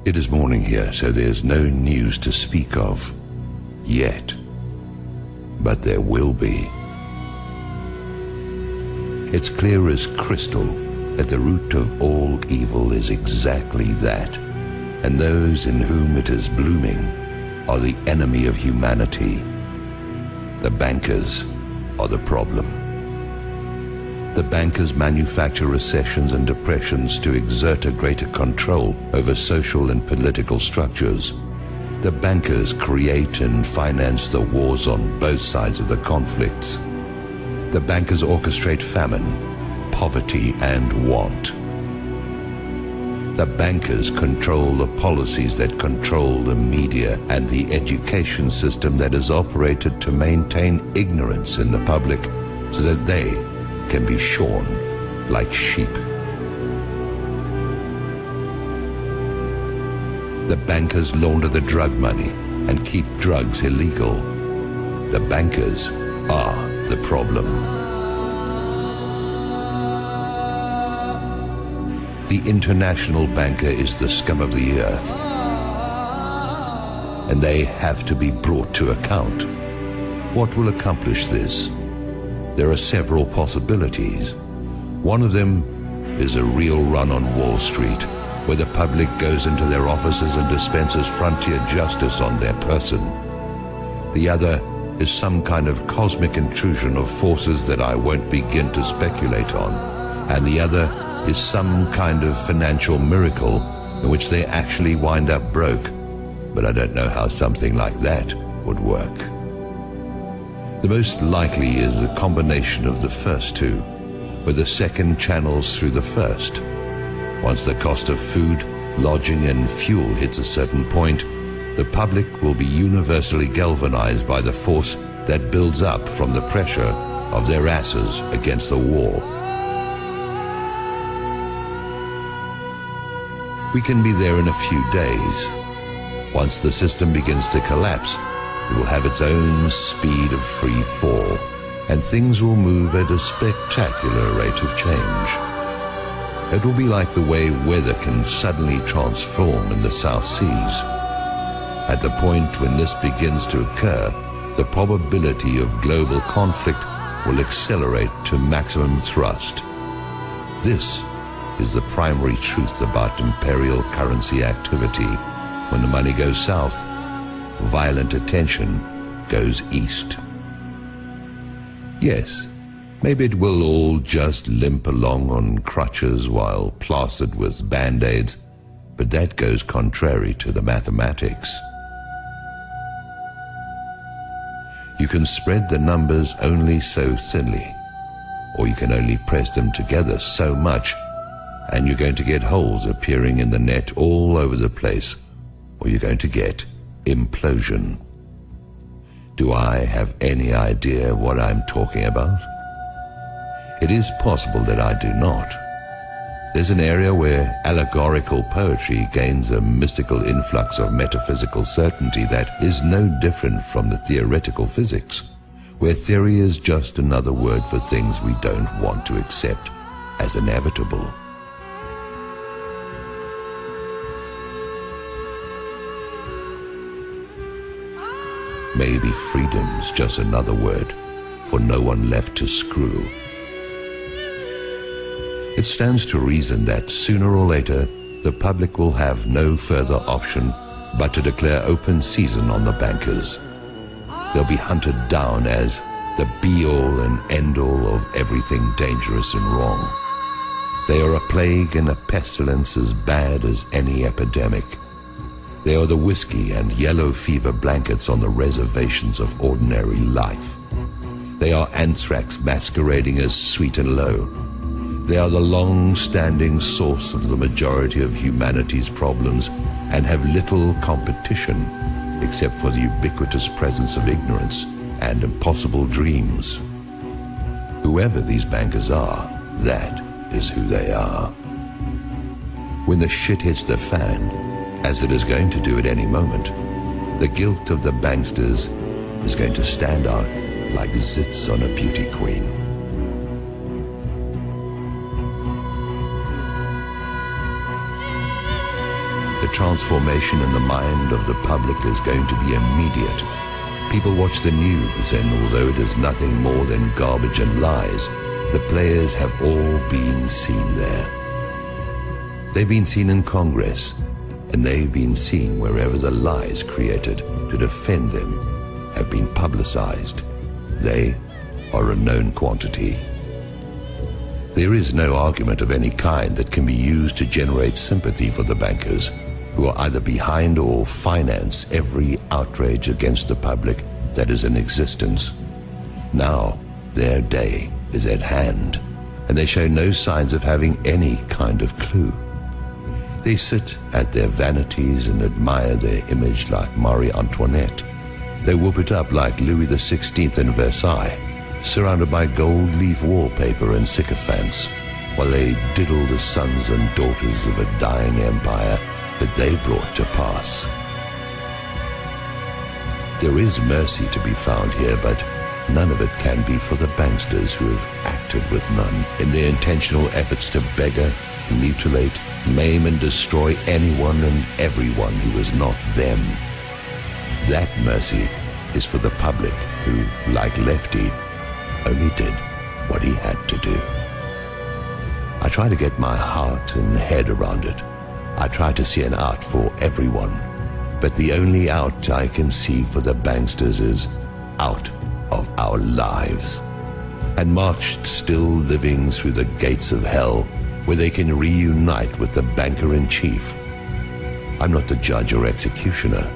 It is morning here, so there's no news to speak of yet. But there will be. It's clear as crystal that the root of all evil is exactly that, and those in whom it is blooming are the enemy of humanity. The bankers are the problem. The bankers manufacture recessions and depressions to exert a greater control over social and political structures. The bankers create and finance the wars on both sides of the conflicts. The bankers orchestrate famine, poverty, and want. The bankers control the policies that control the media and the education system that is operated to maintain ignorance in the public so that they can be shorn like sheep. The bankers launder the drug money and keep drugs illegal. The bankers are the problem. The international banker is the scum of the earth, and they have to be brought to account. What will accomplish this? There are several possibilities. One of them is a real run on Wall Street, where the public goes into their offices and dispenses frontier justice on their person. The other is some kind of cosmic intrusion of forces that I won't begin to speculate on. And the other is some kind of financial miracle in which they actually wind up broke. But I don't know how something like that would work. The most likely is a combination of the first two, where the second channels through the first. Once the cost of food, lodging, and fuel hits a certain point, the public will be universally galvanized by the force that builds up from the pressure of their asses against the wall. We can be there in a few days. Once the system begins to collapse, it will have its own speed of free fall, and things will move at a spectacular rate of change. It will be like the way weather can suddenly transform in the South Seas. At the point when this begins to occur, the probability of global conflict will accelerate to maximum thrust. This is the primary truth about imperial currency activity. When the money goes south, violent attention goes east. Yes, maybe it will all just limp along on crutches while plastered with band-aids, but that goes contrary to the mathematics. You can spread the numbers only so thinly, or you can only press them together so much, and you're going to get holes appearing in the net all over the place, or you're going to get implosion. Do I have any idea what I'm talking about? It is possible that I do not. There's an area where allegorical poetry gains a mystical influx of metaphysical certainty that is no different from the theoretical physics, where theory is just another word for things we don't want to accept as inevitable. Maybe freedom's just another word for no one left to screw. It stands to reason that sooner or later the public will have no further option but to declare open season on the bankers. They'll be hunted down as the be-all and end-all of everything dangerous and wrong. They are a plague and a pestilence as bad as any epidemic. They are the whiskey and yellow fever blankets on the reservations of ordinary life. They are anthrax masquerading as sweet and low. They are the long-standing source of the majority of humanity's problems and have little competition except for the ubiquitous presence of ignorance and impossible dreams. Whoever these bankers are, that is who they are. When the shit hits the fan, as it is going to do at any moment, the guilt of the banksters is going to stand out like zits on a beauty queen. The transformation in the mind of the public is going to be immediate. People watch the news, and although it is nothing more than garbage and lies, the players have all been seen there. They've been seen in Congress, and they've been seen wherever the lies created to defend them have been publicized. They are a known quantity. There is no argument of any kind that can be used to generate sympathy for the bankers, who are either behind or finance every outrage against the public that is in existence. Now, their day is at hand, and they show no signs of having any kind of clue. They sit at their vanities and admire their image like Marie Antoinette. They whoop it up like Louis XVI in Versailles, surrounded by gold leaf wallpaper and sycophants, while they diddle the sons and daughters of a dying empire that they brought to pass. There is mercy to be found here, but none of it can be for the banksters who have acted with none in their intentional efforts to beggar, mutilate, maim and destroy anyone and everyone who is not them. That mercy is for the public who, like Lefty, only did what he had to do. I try to get my heart and head around it. I try to see an out for everyone, but the only out I can see for the banksters is out of our lives, and marched still living through the gates of hell where they can reunite with the banker-in-chief. I'm not the judge or executioner.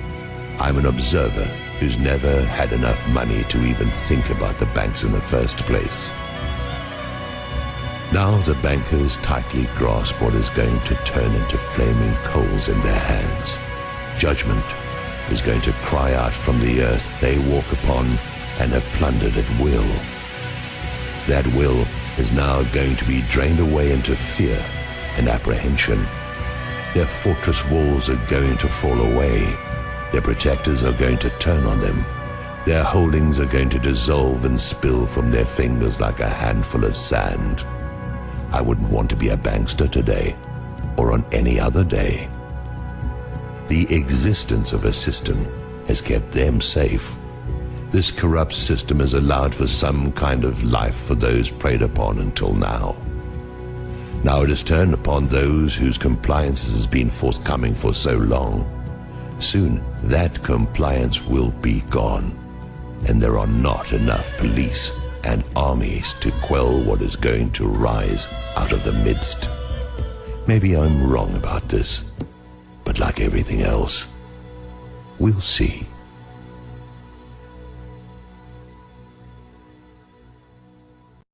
I'm an observer who's never had enough money to even think about the banks in the first place. Now the bankers tightly grasp what is going to turn into flaming coals in their hands. Judgment is going to cry out from the earth they walk upon and have plundered at will. That will is now going to be drained away into fear and apprehension. Their fortress walls are going to fall away. Their protectors are going to turn on them. Their holdings are going to dissolve and spill from their fingers like a handful of sand. I wouldn't want to be a bankster today, or on any other day. The existence of a system has kept them safe. This corrupt system has allowed for some kind of life for those preyed upon until now. Now it has turned upon those whose compliance has been forthcoming for so long. Soon that compliance will be gone, and there are not enough police and armies to quell what is going to rise out of the midst. Maybe I'm wrong about this, but like everything else, we'll see.